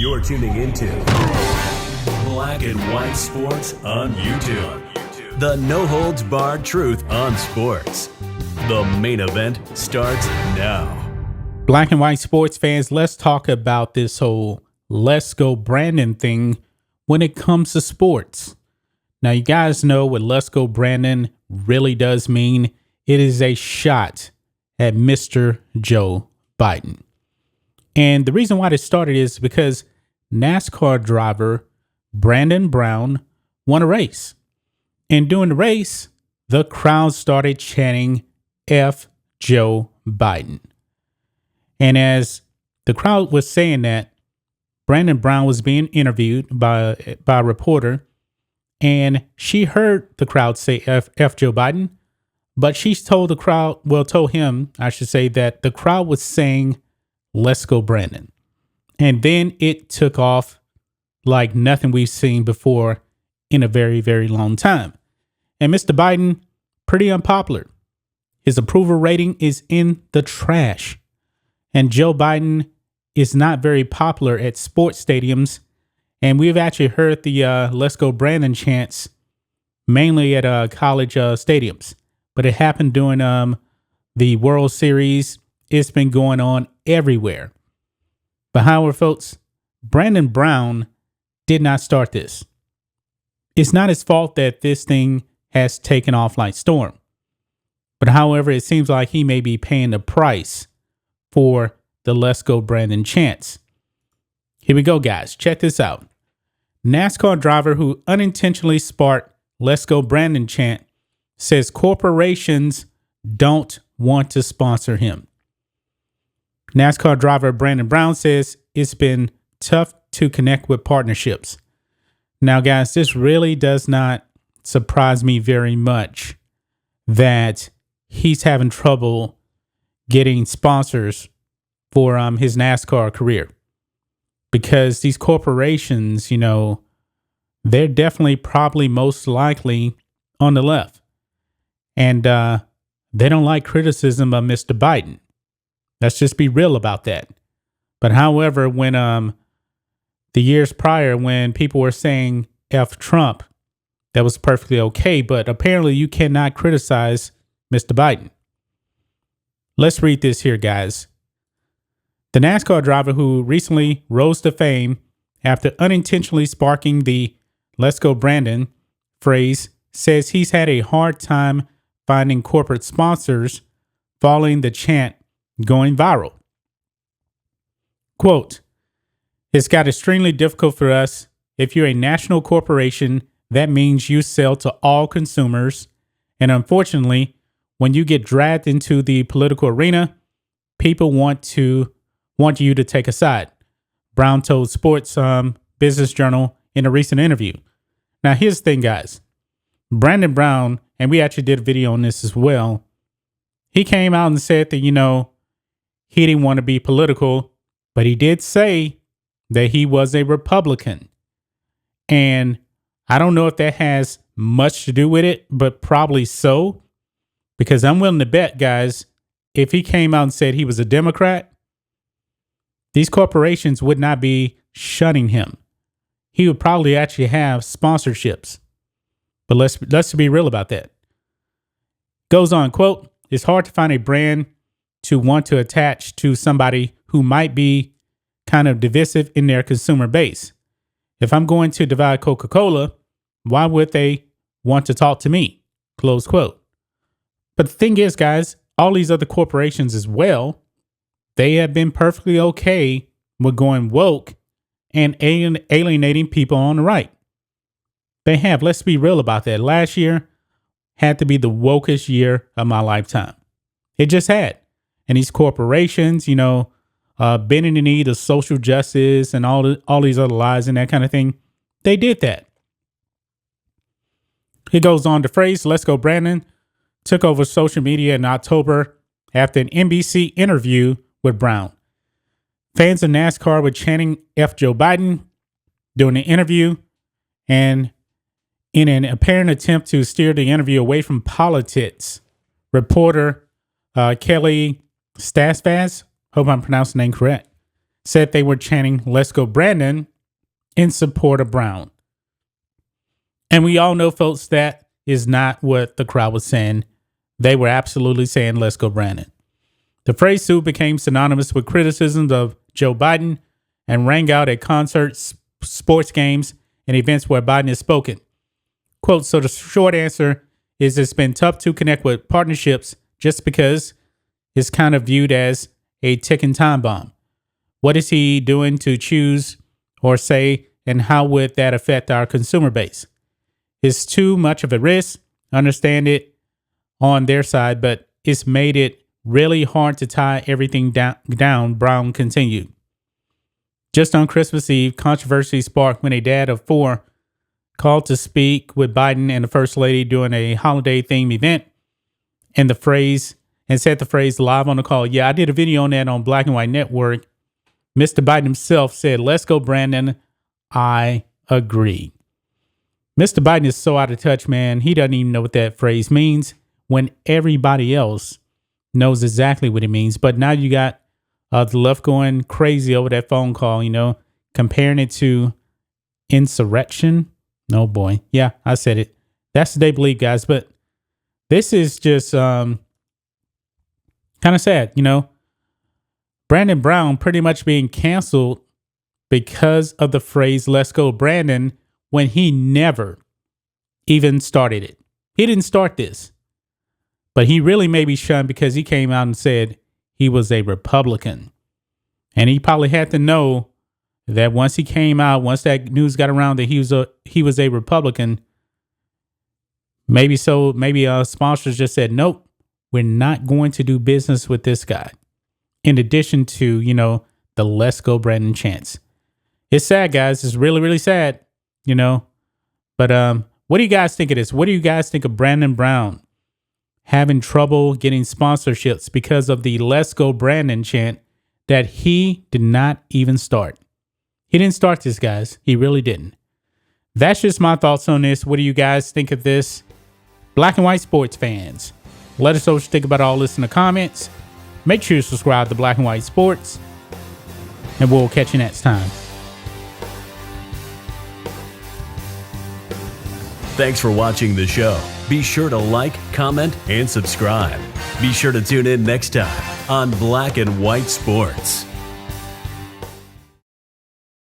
You're tuning into Black and White Sports on YouTube. The no-holds-barred truth on sports. The main event starts now. Black and white sports fans, let's talk about this whole Let's Go Brandon thing when it comes to sports. Now, you guys know what Let's Go Brandon really does mean. It is a shot at Mr. Joe Biden. And the reason why this started is because NASCAR driver Brandon Brown won a race. And during the race, the crowd started chanting F Joe Biden. And as the crowd was saying that, Brandon Brown was being interviewed by a reporter, and she heard the crowd say F Joe Biden, but she told him, I should say, that the crowd was saying, Let's Go Brandon. And then it took off like nothing we've seen before in a very, very long time. And Mr. Biden, pretty unpopular. His approval rating is in the trash. And Joe Biden is not very popular at sports stadiums. And we've actually heard the Let's Go Brandon chants mainly at college stadiums. But it happened during the World Series. It's been going on everywhere. But however, folks, Brandon Brown did not start this. It's not his fault that this thing has taken off like storm. But however, it seems like he may be paying the price for the Let's Go Brandon chants. Here we go, guys. Check this out. NASCAR driver who unintentionally sparked Let's Go Brandon chant says corporations don't want to sponsor him. NASCAR driver Brandon Brown says it's been tough to connect with partnerships. Now, guys, this really does not surprise me very much that he's having trouble getting sponsors for his NASCAR career, because these corporations, they're definitely probably most likely on the left, and they don't like criticism of Mr. Biden. Let's just be real about that. But however, when the years prior, when people were saying F Trump, that was perfectly okay. But apparently you cannot criticize Mr. Biden. Let's read this here, guys. The NASCAR driver who recently rose to fame after unintentionally sparking the Let's Go Brandon phrase says he's had a hard time finding corporate sponsors following the chant going viral. Quote, "It's got extremely difficult for us. If you're a national corporation, that means you sell to all consumers. And unfortunately, when you get dragged into the political arena, people want you to take a side," Brown told Sports Business Journal in a recent interview. Now, here's the thing, guys. Brandon Brown, and we actually did a video on this as well, he came out and said that, he didn't want to be political, but he did say that he was a Republican. And I don't know if that has much to do with it, but probably so, because I'm willing to bet, guys, if he came out and said he was a Democrat, these corporations would not be shunning him. He would probably actually have sponsorships. But let's be real about that. Goes on, quote, "It's hard to find a brand to want to attach to somebody who might be kind of divisive in their consumer base. If I'm going to divide Coca-Cola, why would they want to talk to me?" Close quote. But the thing is, guys, all these other corporations as well, they have been perfectly okay with going woke and alienating people on the right. They have. Let's be real about that. Last year had to be the wokest year of my lifetime. It just had. And these corporations, bending the knee to social justice and all these other lies and that kind of thing, they did that. He goes on to phrase, Let's Go Brandon took over social media in October after an NBC interview with Brown. Fans of NASCAR were chanting F Joe Biden during the interview, and in an apparent attempt to steer the interview away from politics, reporter Kelly Stasvaz, hope I'm pronouncing the name correct, said they were chanting "Let's go Brandon" in support of Brown. And we all know, folks, that is not what the crowd was saying. They were absolutely saying "Let's go Brandon." The phrase soon became synonymous with criticisms of Joe Biden and rang out at concerts, sports games, and events where Biden has spoken. Quote, so the short answer is it's been tough to connect with partnerships just because it's kind of viewed as a ticking time bomb. What is he doing to choose or say, and how would that affect our consumer base? It's too much of a risk. Understand it on their side, but it's made it really hard to tie everything down, Brown continued. Just on Christmas Eve, controversy sparked when a dad of 4 called to speak with Biden and the First Lady during a holiday-themed event, and said the phrase live on the call. Yeah, I did a video on that on Black and White Network. Mr. Biden himself said, "Let's go, Brandon. I agree." Mr. Biden is so out of touch, man. He doesn't even know what that phrase means when everybody else knows exactly what it means. But now you got the left going crazy over that phone call, comparing it to insurrection. Oh boy. Yeah, I said it. That's what they believe, guys. But this is just kind of sad, Brandon Brown pretty much being canceled because of the phrase "Let's go, Brandon," when he never even started it. He didn't start this. But he really may be shunned because he came out and said he was a Republican. And he probably had to know that once he came out, once that news got around that he was a Republican, maybe sponsors just said, nope, we're not going to do business with this guy. In addition to, the "Let's go Brandon" chants. It's sad, guys. It's really, really sad, But what do you guys think of this? What do you guys think of Brandon Brown having trouble getting sponsorships because of the "Let's go Brandon" chant that he did not even start? He didn't start this, guys. He really didn't. That's just my thoughts on this. What do you guys think of this? Black and White sports fans, let us know what you think about all this in the comments. Make sure you subscribe to Black and White Sports, and we'll catch you next time. Thanks for watching the show. Be sure to like, comment, and subscribe. Be sure to tune in next time on Black and White Sports.